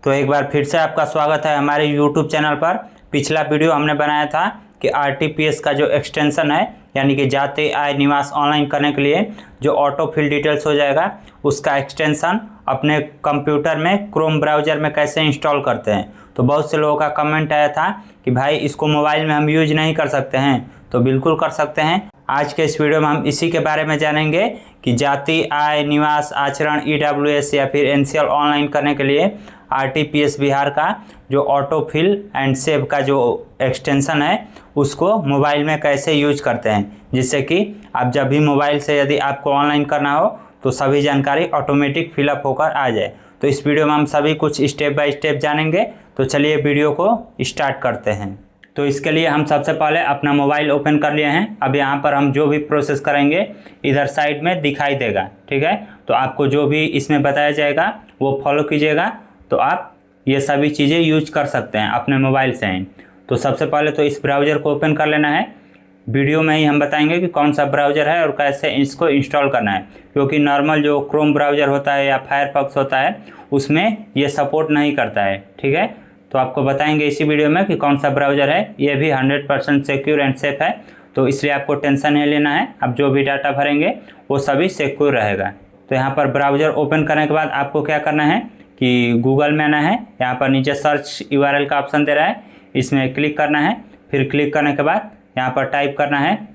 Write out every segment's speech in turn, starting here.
तो एक बार फिर से आपका स्वागत है हमारे YouTube चैनल पर। पिछला वीडियो हमने बनाया था कि RTPS का जो एक्सटेंशन है यानी कि जाति आय निवास ऑनलाइन करने के लिए जो ऑटो फिल डिटेल्स हो जाएगा उसका एक्सटेंशन अपने कंप्यूटर में क्रोम ब्राउज़र में कैसे इंस्टॉल करते हैं। तो बहुत से लोगों का कमेंट आया था कि भाई इसको मोबाइल में हम यूज नहीं कर सकते हैं, तो बिल्कुल कर सकते हैं। आज के इस वीडियो में हम इसी के बारे में जानेंगे कि जाति आय निवास आचरण EWS या फिर NCL ऑनलाइन करने के लिए RTPS बिहार का जो ऑटो फिल एंड सेव का जो एक्सटेंशन है उसको मोबाइल में कैसे यूज करते हैं, जिससे कि आप जब भी मोबाइल से यदि आपको ऑनलाइन करना हो तो सभी जानकारी ऑटोमेटिक फिलअप होकर आ जाए। तो इस वीडियो में हम सभी कुछ स्टेप बाय स्टेप जानेंगे। तो चलिए वीडियो को स्टार्ट करते हैं। तो इसके लिए हम सबसे पहले अपना मोबाइल ओपन कर लिए हैं। अब यहाँ पर हम जो भी प्रोसेस करेंगे इधर साइड में दिखाई देगा, ठीक है। तो आपको जो भी इसमें बताया जाएगा वो फॉलो कीजिएगा, तो आप ये सभी चीज़ें यूज कर सकते हैं अपने मोबाइल से ही। तो सबसे पहले तो इस ब्राउज़र को ओपन कर लेना है। वीडियो में ही हम बताएंगे कि कौन सा ब्राउज़र है और कैसे इसको इंस्टॉल करना है, क्योंकि नॉर्मल जो क्रोम ब्राउज़र होता है या फायरफॉक्स होता है उसमें ये सपोर्ट नहीं करता है, ठीक है। तो आपको बताएंगे इसी वीडियो में कि कौन सा ब्राउज़र है। ये भी 100% सिक्योर एंड सेफ है, तो इसलिए आपको टेंशन नहीं लेना है। आप जो भी डाटा भरेंगे वो सभी सिक्योर रहेगा। तो यहाँ पर ब्राउज़र ओपन करने के बाद आपको क्या करना है कि गूगल में आना है। यहाँ पर नीचे सर्च URL का ऑप्शन दे रहा है, इसमें क्लिक करना है। फिर क्लिक करने के बाद यहाँ पर टाइप करना है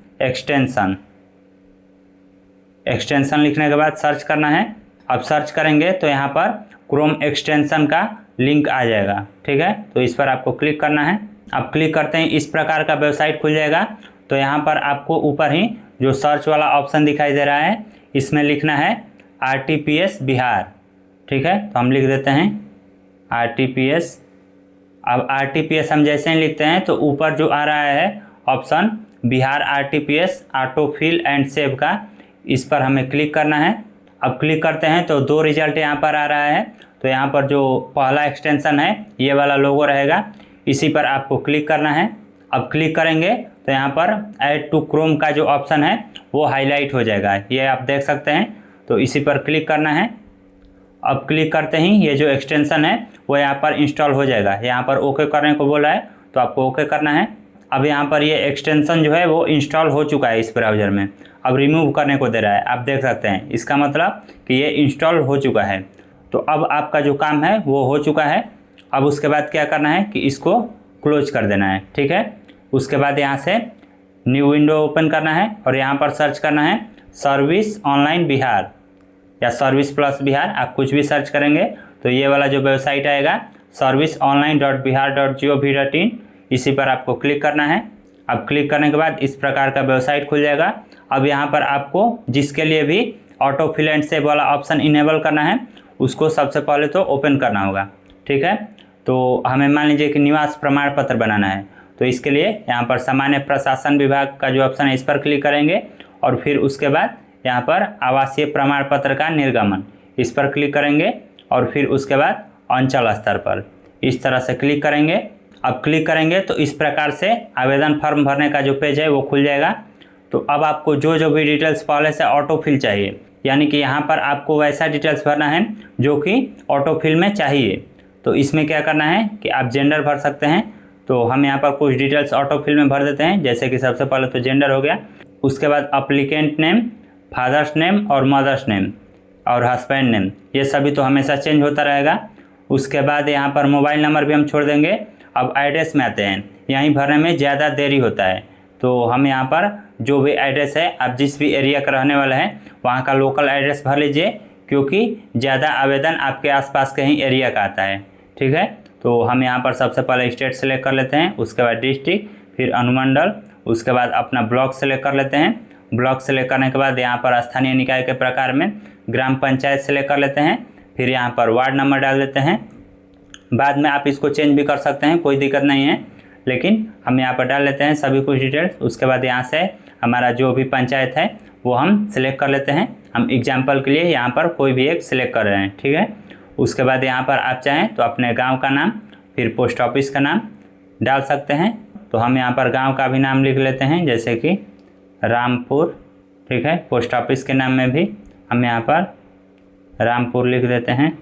एक्सटेंशन लिखने के बाद सर्च करना है। अब सर्च करेंगे तो यहाँ पर क्रोम एक्सटेंशन का लिंक आ जाएगा, ठीक है। तो इस पर आपको क्लिक करना है। अब क्लिक करते ही इस प्रकार का वेबसाइट खुल जाएगा। तो यहाँ पर आपको ऊपर ही जो सर्च वाला ऑप्शन दिखाई दे रहा है इसमें लिखना है RTPS बिहार, ठीक है। तो हम लिख देते हैं RTPS। अब RTPS हम जैसे ही लिखते हैं तो ऊपर जो आ रहा है option Bihar RTPS auto fill and save का, इस पर हमें क्लिक करना है। अब क्लिक करते हैं तो दो रिजल्ट यहाँ पर आ रहा है। तो यहाँ पर जो पहला एक्सटेंशन है ये वाला लोगो रहेगा, इसी पर आपको क्लिक करना है। अब क्लिक करेंगे तो यहाँ पर ऐड टू क्रोम का जो ऑप्शन है वो हाईलाइट हो जाएगा, ये आप देख सकते हैं। तो इसी पर क्लिक करना है। अब क्लिक करते ही ये जो एक्सटेंशन है वो यहाँ पर इंस्टॉल हो जाएगा। यहाँ पर ओके करने को बोला है तो आपको ओके करना है। अब यहाँ पर ये एक्सटेंशन जो है वो इंस्टॉल हो चुका है इस ब्राउज़र में। अब रिमूव करने को दे रहा है, आप देख सकते हैं। इसका मतलब कि ये इंस्टॉल हो चुका है। तो अब आपका जो काम है वो हो चुका है। अब उसके बाद क्या करना है कि इसको क्लोज कर देना है, ठीक है। उसके बाद यहाँ से न्यू विंडो ओपन करना है और यहाँ पर सर्च करना है सर्विस ऑनलाइन बिहार या सर्विस प्लस बिहार, आप कुछ भी सर्च करेंगे तो ये वाला जो वेबसाइट आएगा serviceonline.bihar.gov.in, इसी पर आपको क्लिक करना है। अब क्लिक करने के बाद इस प्रकार का वेबसाइट खुल जाएगा। अब यहाँ पर आपको जिसके लिए भी ऑटो फिल एंड सेव वाला ऑप्शन इनेबल करना है उसको सबसे पहले तो ओपन करना होगा, ठीक है। तो हमें मान लीजिए कि निवास प्रमाण पत्र बनाना है, तो इसके लिए यहाँ पर सामान्य प्रशासन विभाग का जो ऑप्शन है इस पर क्लिक करेंगे और फिर उसके बाद यहाँ पर आवासीय प्रमाण पत्र का निर्गमन, इस पर क्लिक करेंगे और फिर उसके बाद अंचल स्तर पर इस तरह से क्लिक करेंगे। अब क्लिक करेंगे तो इस प्रकार से आवेदन फॉर्म भरने का जो पेज है वो खुल जाएगा। तो अब आपको जो जो भी डिटेल्स पहले से ऑटो फिल चाहिए, यानी कि यहाँ पर आपको वैसा डिटेल्स भरना है जो कि ऑटो फिल में चाहिए। तो इसमें क्या करना है कि आप जेंडर भर सकते हैं। तो हम यहाँ पर कुछ डिटेल्स ऑटो फिल में भर देते हैं, जैसे कि सबसे पहले तो जेंडर हो गया। उसके बाद अप्लीकेंट नेम, फादर्स नेम और मदर्स नेम और हस्बैंड नेम, ये सभी तो हमेशा चेंज होता रहेगा। उसके बाद यहाँ पर मोबाइल नंबर भी हम छोड़ देंगे। अब एड्रेस में आते हैं, यहीं भरने में ज़्यादा देरी होता है। तो हम यहाँ पर जो भी एड्रेस है, आप जिस भी एरिया का रहने वाला है वहाँ का लोकल एड्रेस भर लीजिए, क्योंकि ज़्यादा आवेदन आपके आसपास के ही एरिया का आता है, ठीक है। तो हम यहाँ पर सबसे पहले स्टेट सेलेक्ट कर लेते हैं, उसके बाद डिस्ट्रिक्ट, फिर अनुमंडल, उसके बाद अपना ब्लॉक सेलेक्ट कर लेते हैं। ब्लॉक सेलेक्ट करने के बाद यहाँ पर स्थानीय निकाय के प्रकार में ग्राम पंचायत सेलेक्ट कर लेते हैं। फिर यहाँ पर वार्ड नंबर डाल देते हैं। बाद में आप इसको चेंज भी कर सकते हैं, कोई दिक्कत नहीं है, लेकिन हम यहाँ पर डाल लेते हैं सभी कुछ डिटेल्स। उसके बाद यहाँ से हमारा जो भी पंचायत है वो हम सिलेक्ट कर लेते हैं। हम एग्जाम्पल के लिए यहाँ पर कोई भी एक सिलेक्ट कर रहे हैं, ठीक है। उसके बाद यहाँ पर आप चाहें तो अपने गाँव का नाम, फिर पोस्ट ऑफिस का नाम डाल सकते हैं। तो हम यहाँ पर गाँव का भी नाम लिख लेते हैं, जैसे कि रामपुर, ठीक है। पोस्ट ऑफिस के नाम में भी हम यहाँ पर रामपुर लिख देते हैं।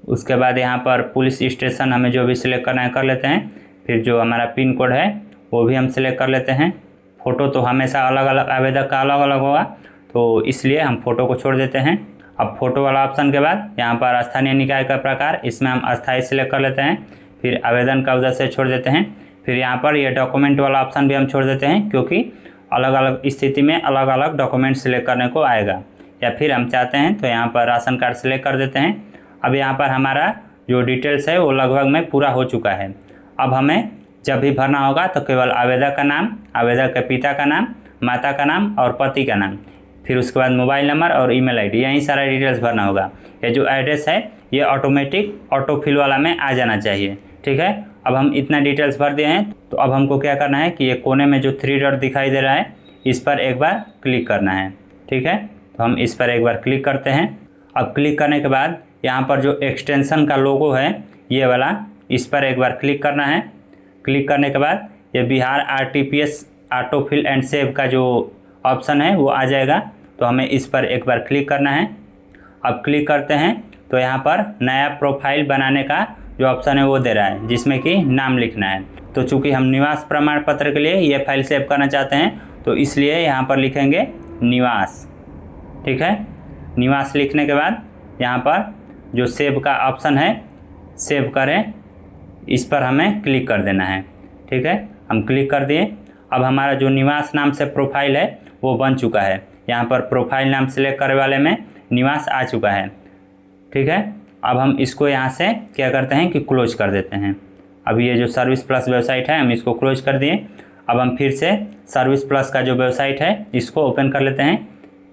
उसके बाद यहाँ पर पुलिस स्टेशन हमें जो भी सिलेक्ट करना है कर लेते हैं। फिर जो हमारा पिन कोड है वो भी हम सिलेक्ट कर लेते हैं। फ़ोटो तो हमेशा अलग अलग आवेदक का अलग अलग होगा, तो इसलिए हम फ़ोटो को छोड़ देते हैं। अब फ़ोटो वाला ऑप्शन के बाद यहाँ पर स्थानीय निकाय का प्रकार, इसमें हम अस्थायी सिलेक्ट कर लेते हैं। फिर आवेदन का उद्देश्य छोड़ देते हैं। फिर यहाँ पर ये डॉक्यूमेंट वाला ऑप्शन भी हम छोड़ देते हैं, क्योंकि अलग अलग स्थिति में अलग अलग डॉक्यूमेंट सिलेक्ट करने को आएगा। या फिर हम चाहते हैं तो यहाँ पर राशन कार्ड सिलेक्ट कर देते हैं। अब यहाँ पर हमारा जो डिटेल्स है वो लगभग में पूरा हो चुका है। अब हमें जब भी भरना होगा तो केवल आवेदक का नाम, आवेदक के पिता का नाम, माता का नाम और पति का नाम, फिर उसके बाद मोबाइल नंबर और ईमेल आईडी, यही सारा डिटेल्स भरना होगा। ये जो एड्रेस है ये ऑटोमेटिक ऑटो फिल वाला में आ जाना चाहिए। ठीक है, अब हम इतना डिटेल्स भर दिए हैं, तो अब हमको क्या करना है कि ये कोने में जो 3 डॉट दिखाई दे रहा है इस पर एक बार क्लिक करना है। ठीक है, तो हम इस पर एक बार क्लिक करते हैं। अब क्लिक करने के बाद यहाँ पर जो एक्सटेंशन का लोगो है ये वाला, इस पर एक बार क्लिक करना है। क्लिक करने के बाद ये Bihar RTPS auto fill and save का जो ऑप्शन है वो आ जाएगा, तो हमें इस पर एक बार क्लिक करना है। अब क्लिक करते हैं तो यहाँ पर नया प्रोफाइल बनाने का जो ऑप्शन है वो दे रहा है, जिसमें कि नाम लिखना है। तो चूँकि हम निवास प्रमाण पत्र के लिए ये फाइल सेव करना चाहते हैं, तो इसलिए यहाँ पर लिखेंगे निवास। ठीक है, निवास लिखने के बाद यहाँ पर जो सेव का ऑप्शन है सेव करें, इस पर हमें क्लिक कर देना है। ठीक है, हम क्लिक कर दिए। अब हमारा जो निवास नाम से प्रोफाइल है वो बन चुका है। यहाँ पर प्रोफाइल नाम सेलेक्ट करने वाले में निवास आ चुका है। ठीक है, अब हम इसको यहाँ से क्या करते हैं कि क्लोज कर देते हैं। अब ये जो सर्विस प्लस वेबसाइट है हम इसको क्लोज कर दिए। अब हम फिर से सर्विस प्लस का जो वेबसाइट है इसको ओपन कर लेते हैं।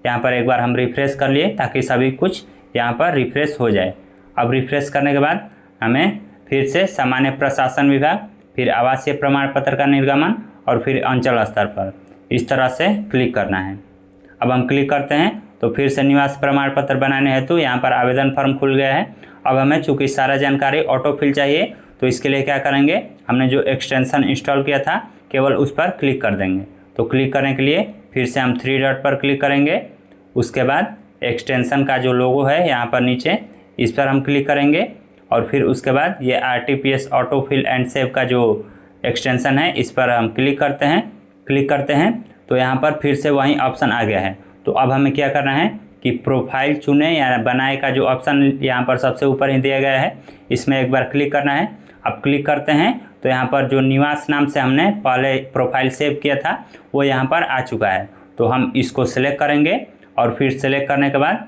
यहाँ पर एक बार हम रिफ़्रेश कर लिए ताकि सभी कुछ यहाँ पर रिफ़्रेश हो जाए। अब रिफ़्रेश करने के बाद हमें फिर से सामान्य प्रशासन विभाग, फिर आवासीय प्रमाण पत्र का निर्गमन और फिर अंचल स्तर पर इस तरह से क्लिक करना है। अब हम क्लिक करते हैं तो फिर से निवास प्रमाण पत्र बनाने हेतु यहाँ पर आवेदन फॉर्म खुल गया है। अब हमें चूँकि सारा जानकारी ऑटो फिल चाहिए, तो इसके लिए क्या करेंगे, हमने जो एक्सटेंशन इंस्टॉल किया था केवल उस पर क्लिक कर देंगे। तो क्लिक करने के लिए फिर से हम 3 डॉट पर क्लिक करेंगे। उसके बाद एक्सटेंशन का जो लोगो है यहाँ पर नीचे, इस पर हम क्लिक करेंगे और फिर उसके बाद ये RTPS auto fill and save का जो एक्सटेंशन है इस पर हम क्लिक करते हैं तो यहाँ पर फिर से वही ऑप्शन आ गया है। तो अब हमें क्या करना है कि प्रोफाइल चुने या बनाए का जो ऑप्शन यहाँ पर सबसे ऊपर ही दिया गया है, इसमें एक बार क्लिक करना है। अब क्लिक करते हैं तो यहाँ पर जो निवास नाम से हमने पहले प्रोफाइल सेव किया था वो यहाँ पर आ चुका है। तो हम इसको सिलेक्ट करेंगे और फिर सिलेक्ट करने के बाद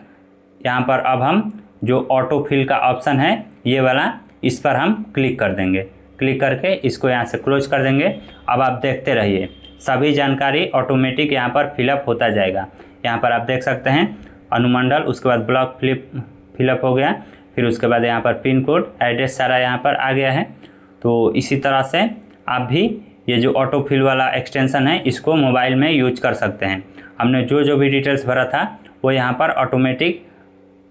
यहाँ पर अब हम जो ऑटो फिल का ऑप्शन है ये वाला, इस पर हम क्लिक कर देंगे। क्लिक करके इसको यहाँ से क्लोज कर देंगे। अब आप देखते रहिए सभी जानकारी ऑटोमेटिक यहाँ पर फिलअप होता जाएगा। यहाँ पर आप देख सकते हैं अनुमंडल, उसके बाद ब्लॉक फिलअप हो गया, फिर उसके बाद यहाँ पर पिन कोड, एड्रेस सारा यहाँ पर आ गया है। तो इसी तरह से आप भी ये जो ऑटो फिल वाला एक्सटेंशन है इसको मोबाइल में यूज कर सकते हैं। हमने जो भी डिटेल्स भरा था वो यहाँ पर ऑटोमेटिक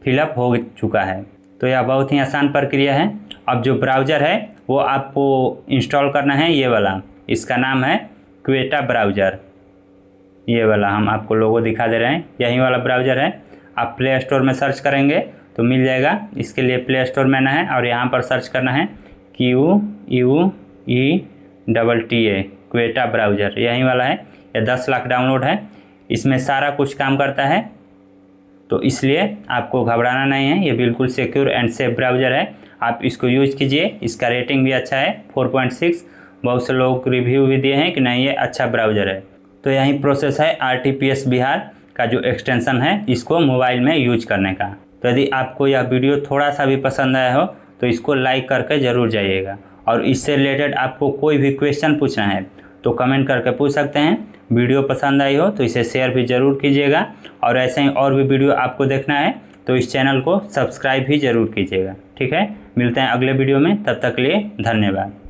फिलअप हो चुका है। तो यह बहुत ही आसान प्रक्रिया है। अब जो ब्राउज़र है वो आपको इंस्टॉल करना है, ये वाला, इसका नाम है क्वेटा ब्राउज़र। ये वाला हम आपको लोगो दिखा दे रहे हैं, यही वाला ब्राउज़र है। आप प्ले स्टोर में सर्च करेंगे तो मिल जाएगा। इसके लिए प्ले स्टोर में आना है और यहाँ पर सर्च करना है QUETA क्वेटा ब्राउज़र, यही वाला है। यह 10 लाख डाउनलोड है, इसमें सारा कुछ काम करता है। तो इसलिए आपको घबराना नहीं है, ये बिल्कुल सिक्योर एंड सेफ ब्राउज़र है। आप इसको यूज़ कीजिए। इसका रेटिंग भी अच्छा है 4.6। बहुत से लोग रिव्यू भी दिए हैं कि नहीं ये अच्छा ब्राउज़र है। तो यही प्रोसेस है RTPS बिहार का जो एक्सटेंशन है इसको मोबाइल में यूज करने का। तो यदि आपको यह वीडियो थोड़ा सा भी पसंद आया हो तो इसको लाइक करके ज़रूर जाइएगा। और इससे रिलेटेड आपको कोई भी क्वेश्चन पूछना है तो कमेंट करके पूछ सकते हैं। वीडियो पसंद आई हो तो इसे शेयर भी ज़रूर कीजिएगा। और ऐसे ही और भी वीडियो आपको देखना है तो इस चैनल को सब्सक्राइब भी ज़रूर कीजिएगा। ठीक है, मिलते हैं अगले वीडियो में, तब तक के लिए धन्यवाद।